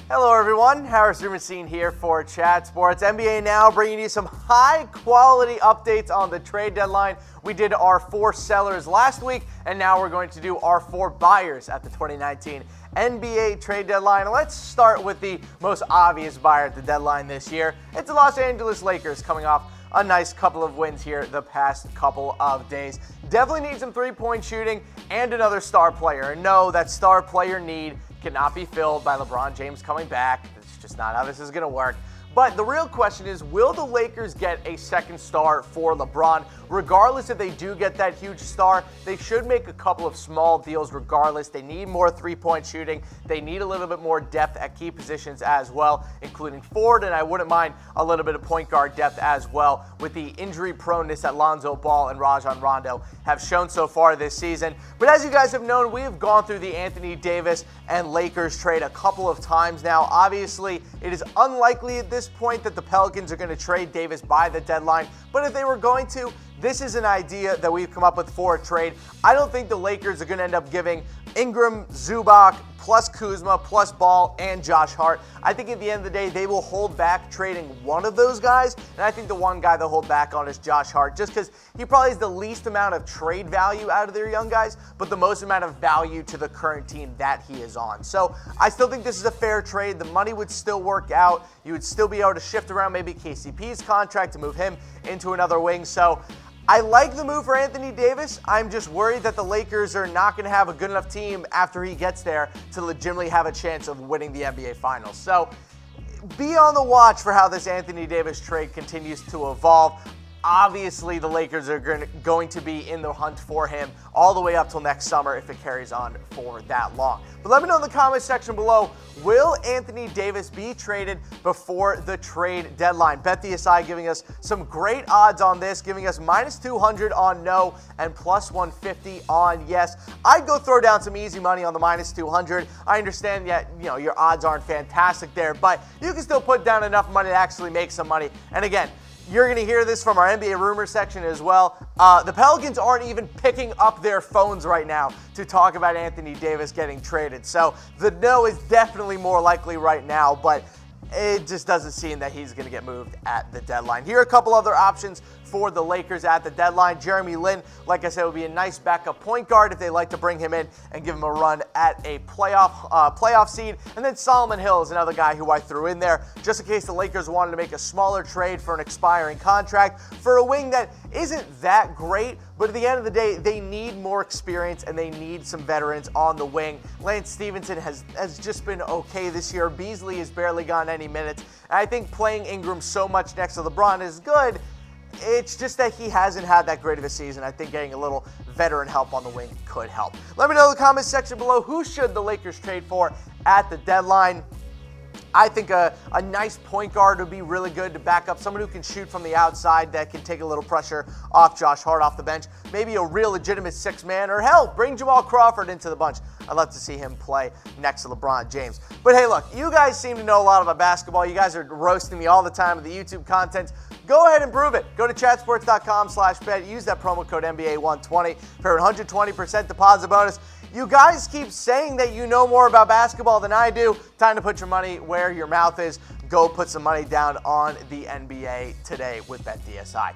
Hello everyone, Harris Rubenstein here for Chat Sports. NBA Now bringing you some high-quality updates on the trade deadline. We did our 4 sellers last week, and now we're going to do our 4 buyers at the 2019 NBA trade deadline. Let's start with the most obvious buyer at the deadline this year. It's the Los Angeles Lakers, coming off a nice couple of wins here the past couple of days. Definitely need some three-point shooting and another star player. And no, that star player need cannot be filled by LeBron James coming back. It's just not how this is going to work. But the real question is, will the Lakers get a second star for LeBron? Regardless if they do get that huge star, they should make a couple of small deals regardless. They need more three-point shooting. They need a little bit more depth at key positions as well, including forward, and I wouldn't mind a little bit of point guard depth as well with the injury proneness that Lonzo Ball and Rajon Rondo have shown so far this season. But as you guys have known, we have gone through the Anthony Davis and Lakers trade a couple of times now. Obviously, it is unlikely at this point that the Pelicans are going to trade Davis by the deadline, but if they were going to, this is an idea that we've come up with for a trade. I don't think the Lakers are going to end up giving Ingram, Zubac, plus Kuzma, plus Ball, and Josh Hart. I think at the end of the day, they will hold back trading one of those guys, and I think the one guy they'll hold back on is Josh Hart, just because he probably has the least amount of trade value out of their young guys, but the most amount of value to the current team that he is on. So I still think this is a fair trade. The money would still work out. You would still be able to shift around maybe KCP's contract to move him into another wing. So I like the move for Anthony Davis. I'm just worried that the Lakers are not going to have a good enough team after he gets there to legitimately have a chance of winning the NBA Finals. So be on the watch for how this Anthony Davis trade continues to evolve. Obviously, the Lakers are going to be in the hunt for him all the way up till next summer if it carries on for that long. But let me know in the comments section below, will Anthony Davis be traded before the trade deadline? BetDSI giving us some great odds on this, giving us -200 on no and +150 on yes. I'd go throw down some easy money on the -200. I understand that your odds aren't fantastic there, but you can still put down enough money to actually make some money. And again, you're going to hear this from our NBA rumor section as well. The Pelicans aren't even picking up their phones right now to talk about Anthony Davis getting traded. So the no is definitely more likely right now, but it just doesn't seem that he's going to get moved at the deadline. Here are a couple other options for the Lakers at the deadline. Jeremy Lin, like I said, would be a nice backup point guard if they like to bring him in and give him a run at a playoff seed. And then Solomon Hill is another guy who I threw in there just in case the Lakers wanted to make a smaller trade for an expiring contract for a wing that isn't that great, but at the end of the day, they need more experience and they need some veterans on the wing. Lance Stevenson has just been okay this year. Beasley has barely gotten any minutes. And I think playing Ingram so much next to LeBron is good. It's just that he hasn't had that great of a season. I think getting a little veteran help on the wing could help. Let me know in the comments section below, who should the Lakers trade for at the deadline? I think a nice point guard would be really good to back up someone who can shoot from the outside that can take a little pressure off Josh Hart off the bench. Maybe a real legitimate 6-man, or hell, bring Jamal Crawford into the bunch. I'd love to see him play next to LeBron James. But hey, look, you guys seem to know a lot about basketball. You guys are roasting me all the time with the YouTube content. Go ahead and prove it. Go to chatsports.com/bet. Use that promo code NBA120 for a 120% deposit bonus. You guys keep saying that you know more about basketball than I do. Time to put your money where your mouth is. Go put some money down on the NBA today with BetDSI.